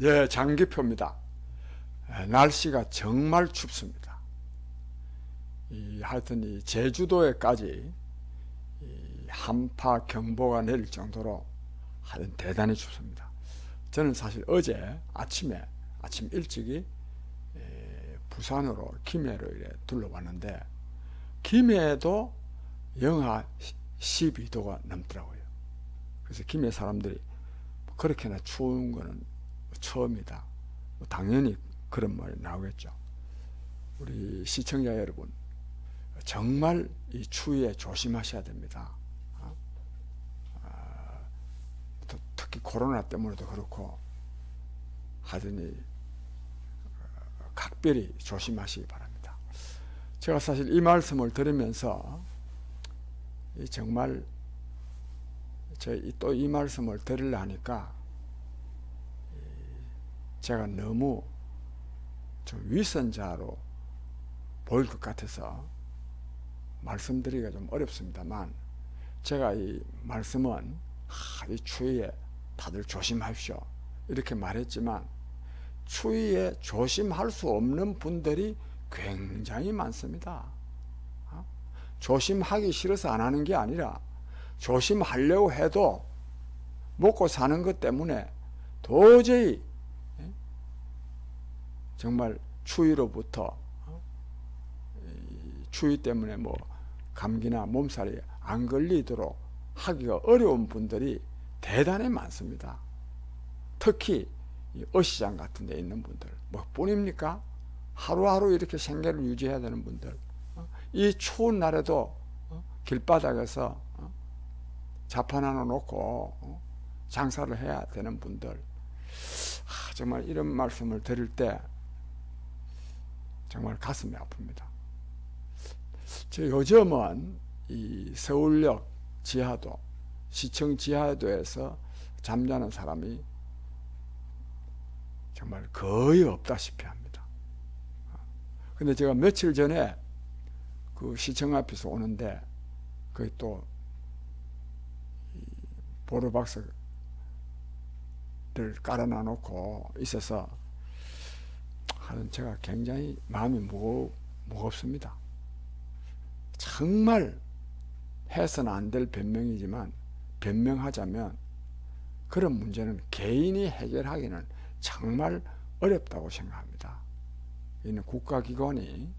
예, 장기표입니다. 날씨가 정말 춥습니다. 하여튼 이 제주도에까지 한파 경보가 내릴 정도로 하여튼 대단히 춥습니다. 저는 사실 어제 아침 일찍이 부산으로 김해로 이래 둘러왔는데 김해에도 영하 12도가 넘더라고요. 그래서 김해 사람들이 그렇게나 추운 거는 처음이다. 당연히 그런 말이 나오겠죠. 우리 시청자 여러분, 정말 이 추위에 조심하셔야 됩니다. 특히 코로나 때문에도 그렇고 하더니 각별히 조심하시기 바랍니다. 제가 사실 이 말씀을 들으면서 정말 또 이 말씀을 드리려 하니까 제가 너무 좀 위선자로 보일 것 같아서 말씀드리기가 좀 어렵습니다만, 제가 이 말씀은 이 추위에 다들 조심하십시오 이렇게 말했지만 추위에 조심할 수 없는 분들이 굉장히 많습니다. 조심하기 싫어서 안 하는 게 아니라 조심하려고 해도 먹고 사는 것 때문에 도저히 정말 추위로부터 추위 때문에 뭐 감기나 몸살이 안 걸리도록 하기가 어려운 분들이 대단히 많습니다. 특히 어시장 같은 데 있는 분들, 뭐 뿐입니까? 하루하루 이렇게 생계를 유지해야 되는 분들, 이 추운 날에도 길바닥에서 자판 하나 놓고 장사를 해야 되는 분들, 정말 이런 말씀을 드릴 때 정말 가슴이 아픕니다. 저 요즘은 이 서울역 지하도, 시청 지하도에서 잠자는 사람이 정말 거의 없다시피 합니다. 근데 제가 며칠 전에 그 시청 앞에서 오는데 거기 또 보르박스를 깔아놔 놓고 있어서 제가 굉장히 마음이 무겁습니다. 정말 해서는 안 될 변명이지만 변명하자면 그런 문제는 개인이 해결하기는 정말 어렵다고 생각합니다. 이는 국가기관이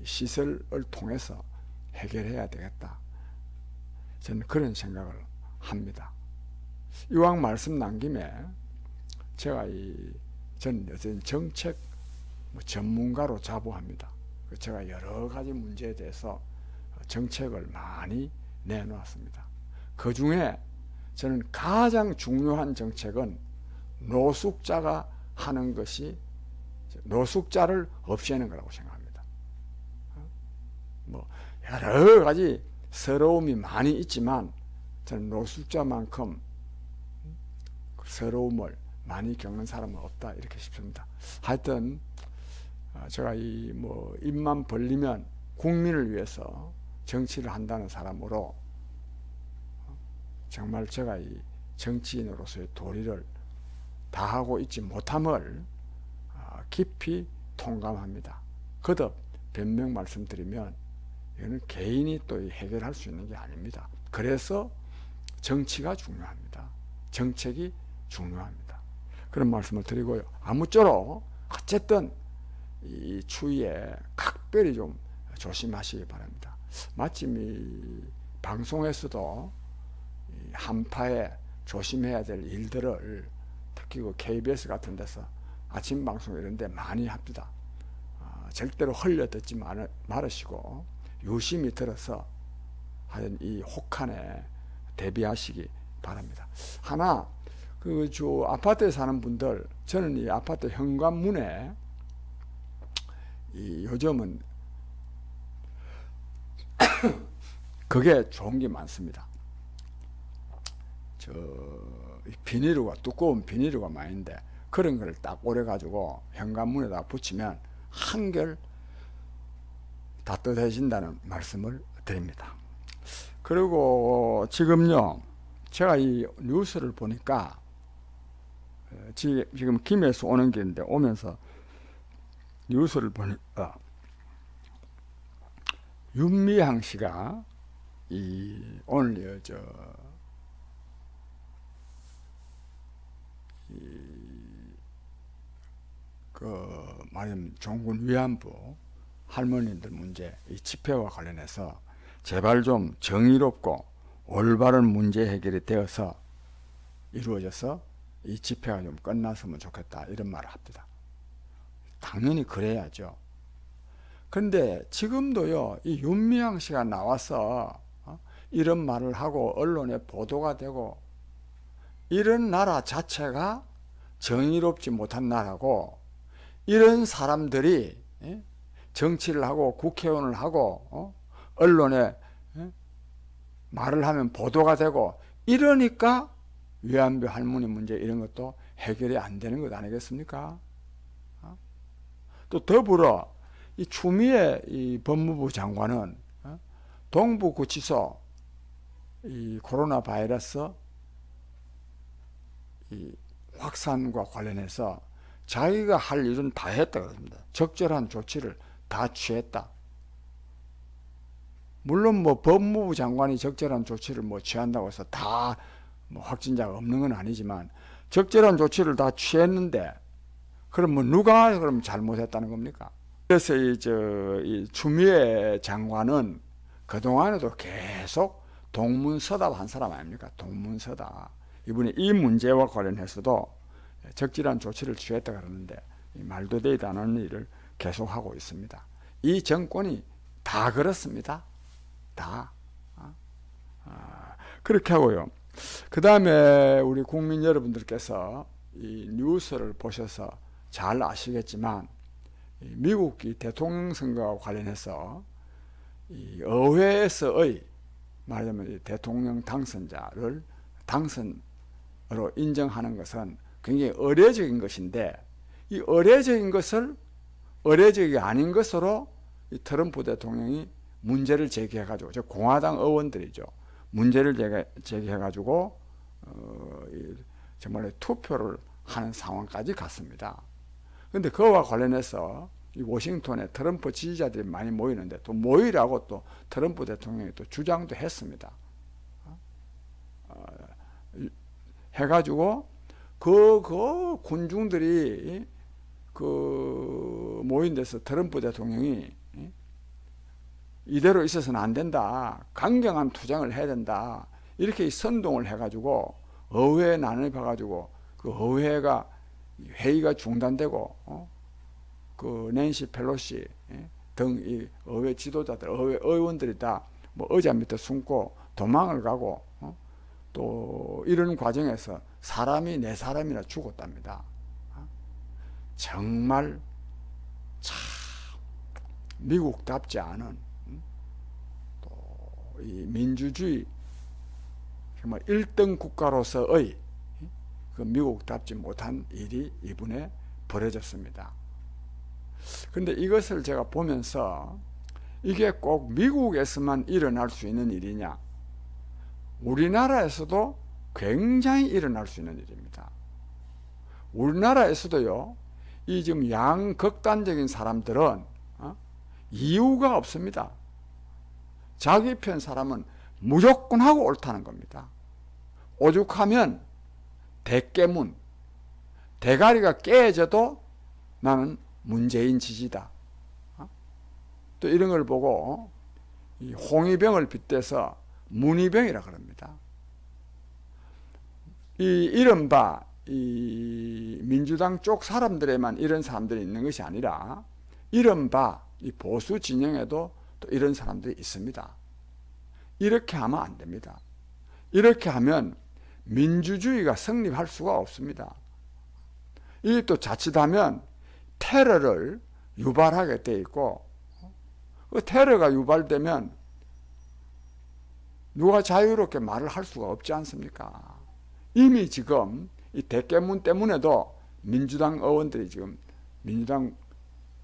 시설을 통해서 해결해야 되겠다, 저는 그런 생각을 합니다. 이왕 말씀 난 김에 제가 저는 요즘 정책 전문가로 자부합니다. 제가 여러 가지 문제에 대해서 정책을 많이 내놓았습니다. 그 중에 저는 가장 중요한 정책은 노숙자가 하는 것이, 노숙자를 없애는 거라고 생각합니다. 뭐 여러 가지 서러움이 많이 있지만 저는 노숙자만큼 서러움을 많이 겪는 사람은 없다, 이렇게 싶습니다. 하여튼 제가 입만 벌리면 국민을 위해서 정치를 한다는 사람으로 정말 제가 이 정치인으로서의 도리를 다하고 있지 못함을 깊이 통감합니다. 거듭 변명 말씀드리면 이거는 개인이 또 해결할 수 있는 게 아닙니다. 그래서 정치가 중요합니다. 정책이 중요합니다. 그런 말씀을 드리고요. 아무쪼록 어쨌든 이 추위에 각별히 좀 조심하시기 바랍니다. 마침 이 방송에서도 이 한파에 조심해야 될 일들을 특히 그 KBS 같은 데서 아침 방송 이런 데 많이 합니다. 절대로 흘려 듣지 말으시고 유심히 들어서 하여튼 이 혹한에 대비하시기 바랍니다. 하나, 저 아파트에 사는 분들, 저는 이 아파트 현관문에 요즘은 그게 좋은 게 많습니다. 비닐루가, 두꺼운 비닐루가 많은데 그런 걸 딱 오래 가지고 현관문에다 붙이면 한결 따뜻해진다는 말씀을 드립니다. 그리고 지금요, 제가 이 뉴스를 보니까 지금 김해에서 오는 길인데 오면서 뉴스를 보니까 윤미향 씨가 오늘 말하자면 종군 위안부 할머니들 문제 이 집회와 관련해서 제발 좀 정의롭고 올바른 문제 해결이 되어서 이루어져서 이 집회가 좀 끝났으면 좋겠다 이런 말을 합니다. 당연히 그래야죠. 그런데 지금도요, 이 윤미향 씨가 나와서 이런 말을 하고 언론에 보도가 되고 이런 나라 자체가 정의롭지 못한 나라고, 이런 사람들이 정치를 하고 국회의원을 하고 언론에 말을 하면 보도가 되고 이러니까 위안부 할머니 문제 이런 것도 해결이 안 되는 것 아니겠습니까? 또 더불어 이 추미애 이 법무부 장관은 동부구치소 이 코로나 바이러스 이 확산과 관련해서 자기가 할 일은 다 했다 그럽니다. 적절한 조치를 다 취했다. 물론 뭐 법무부 장관이 적절한 조치를 뭐 취한다고 해서 다 뭐 확진자가 없는 건 아니지만 적절한 조치를 다 취했는데 그럼 뭐 누가 그럼 잘못했다는 겁니까? 그래서 이 추미애 장관은 그동안에도 계속 동문서답한 사람 아닙니까? 동문서답. 이분이 이 문제와 관련해서도 적절한 조치를 취했다 그러는데 말도 되지 않은 일을 계속하고 있습니다. 이 정권이 다 그렇습니다. 다. 그렇게 하고요. 그 다음에 우리 국민 여러분들께서 이 뉴스를 보셔서 잘 아시겠지만 미국 대통령 선거와 관련해서 이 의회에서의 말하자면 대통령 당선자를 당선으로 인정하는 것은 굉장히 의례적인 것인데, 이 의례적인 것을 의례적이 아닌 것으로 이 트럼프 대통령이 문제를 제기해가지고, 저 공화당 의원들이죠, 문제를 제기해가지고 정말 투표를 하는 상황까지 갔습니다. 그런데 그와 관련해서 이 워싱턴에 트럼프 지지자들이 많이 모이는데 또 모이라고 또 트럼프 대통령이 또 주장도 했습니다. 해가지고 그 군중들이 그 모인 데서 트럼프 대통령이 이대로 있어서는 안 된다, 강경한 투쟁을 해야 된다, 이렇게 선동을 해가지고 의회에 난입해가지고 그 의회가 회의가 중단되고 그 낸시 펠로시 등 이 의회 지도자들, 의회 의원들이 다 뭐 의자 밑에 숨고 도망을 가고 또 이런 과정에서 사람이 4사람이나 죽었답니다. 정말 참 미국답지 않은 또 이 민주주의 정말 1등 국가로서의 그 미국답지 못한 일이 이번에 벌어졌습니다. 그런데 이것을 제가 보면서 이게 꼭 미국에서만 일어날 수 있는 일이냐? 우리나라에서도 굉장히 일어날 수 있는 일입니다. 우리나라에서도요, 이 지금 양극단적인 사람들은 이유가 없습니다. 자기 편 사람은 무조건 하고 옳다는 겁니다. 오죽하면 대깨문, 대가리가 깨져도 나는 문재인 지지다. 또 이런 걸 보고 이 홍위병을 빗대서 문위병이라 그럽니다. 이 이른바 이 민주당 쪽 사람들에만 이런 사람들이 있는 것이 아니라 이른바 이 보수 진영에도 또 이런 사람들이 있습니다. 이렇게 하면 안 됩니다. 이렇게 하면 민주주의가 성립할 수가 없습니다. 이 또 자칫하면 테러를 유발하게 돼 있고, 그 테러가 유발되면 누가 자유롭게 말을 할 수가 없지 않습니까? 이미 지금 이 대깨문 때문에도 민주당 의원들이 지금 민주당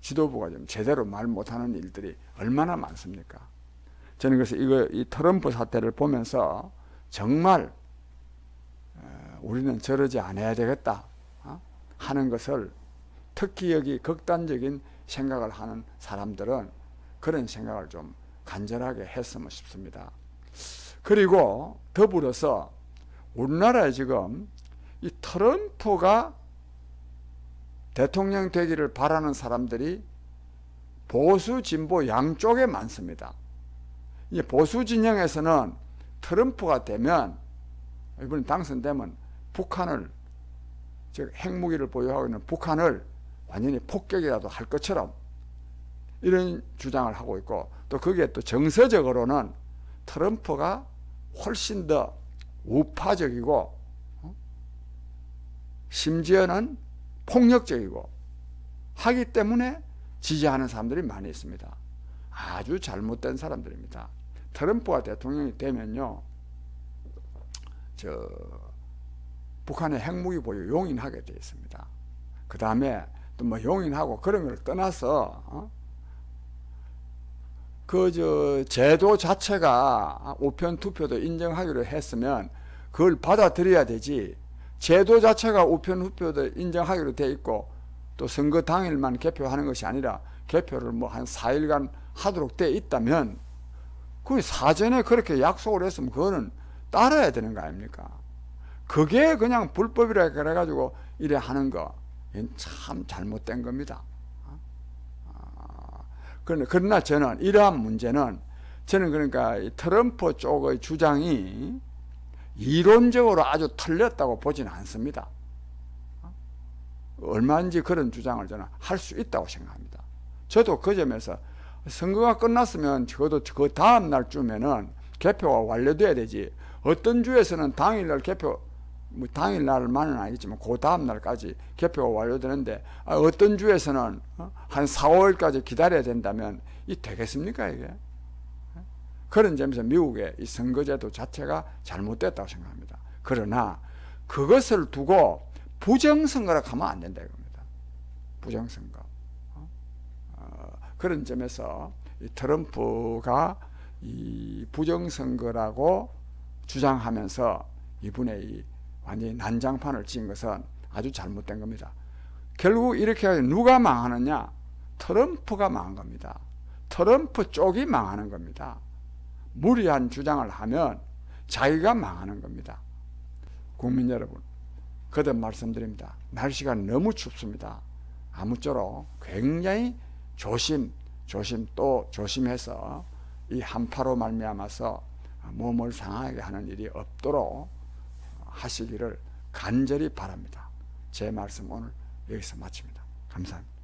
지도부가 좀 제대로 말 못하는 일들이 얼마나 많습니까? 저는 그래서 이 트럼프 사태를 보면서 정말 우리는 저러지 않아야 되겠다. 하는 것을, 특히 여기 극단적인 생각을 하는 사람들은 그런 생각을 좀 간절하게 했으면 싶습니다. 그리고 더불어서 우리나라에 지금 이 트럼프가 대통령 되기를 바라는 사람들이 보수, 진보 양쪽에 많습니다. 이 보수 진영에서는 트럼프가 되면, 이번에 당선되면 북한을, 즉 핵무기를 보유하고 있는 북한을 완전히 폭격이라도 할 것처럼 이런 주장을 하고 있고, 또 거기에 또 정서적으로는 트럼프가 훨씬 더 우파적이고 심지어는 폭력적이고 하기 때문에 지지하는 사람들이 많이 있습니다. 아주 잘못된 사람들입니다. 트럼프가 대통령이 되면요, 북한의 핵무기 보유 용인하게 되어 있습니다. 그 다음에 또 뭐 용인하고 그런 걸 떠나서 제도 자체가 우편 투표도 인정하기로 했으면 그걸 받아들여야 되지, 제도 자체가 우편 투표도 인정하기로 돼 있고 또 선거 당일만 개표하는 것이 아니라 개표를 뭐 한 4일간 하도록 돼 있다면 그 사전에 그렇게 약속을 했으면 그거는 따라야 되는 거 아닙니까? 그게 그냥 불법이라 그래가지고 이래 하는 거, 이건 참 잘못된 겁니다. 그러나 저는 이러한 문제는, 저는 그러니까 트럼프 쪽의 주장이 이론적으로 아주 틀렸다고 보지는 않습니다. 얼마든지 그런 주장을 저는 할 수 있다고 생각합니다. 저도 그 점에서 선거가 끝났으면 적어도 그 다음 날쯤에는 개표가 완료돼야 되지, 어떤 주에서는 당일날 개표, 뭐 당일날만은 아니겠지만 그 다음 날까지 개표가 완료되는데, 어떤 주에서는 한 4, 5일까지 기다려야 된다면 이 되겠습니까 이게? 그런 점에서 미국의 이 선거제도 자체가 잘못됐다고 생각합니다. 그러나 그것을 두고 부정선거라고 하면 안 된다 이겁니다. 부정선거. 그런 점에서 이 트럼프가 이 부정선거라고 주장하면서 이분의 이 완전히 난장판을 지은 것은 아주 잘못된 겁니다. 결국 이렇게 해서 누가 망하느냐? 트럼프가 망한 겁니다. 트럼프 쪽이 망하는 겁니다. 무리한 주장을 하면 자기가 망하는 겁니다. 국민 여러분, 거듭 말씀드립니다. 날씨가 너무 춥습니다. 아무쪼록 굉장히 조심 또 조심해서 이 한파로 말미암아서 몸을 상하게 하는 일이 없도록 하시기를 간절히 바랍니다. 제 말씀 오늘 여기서 마칩니다. 감사합니다.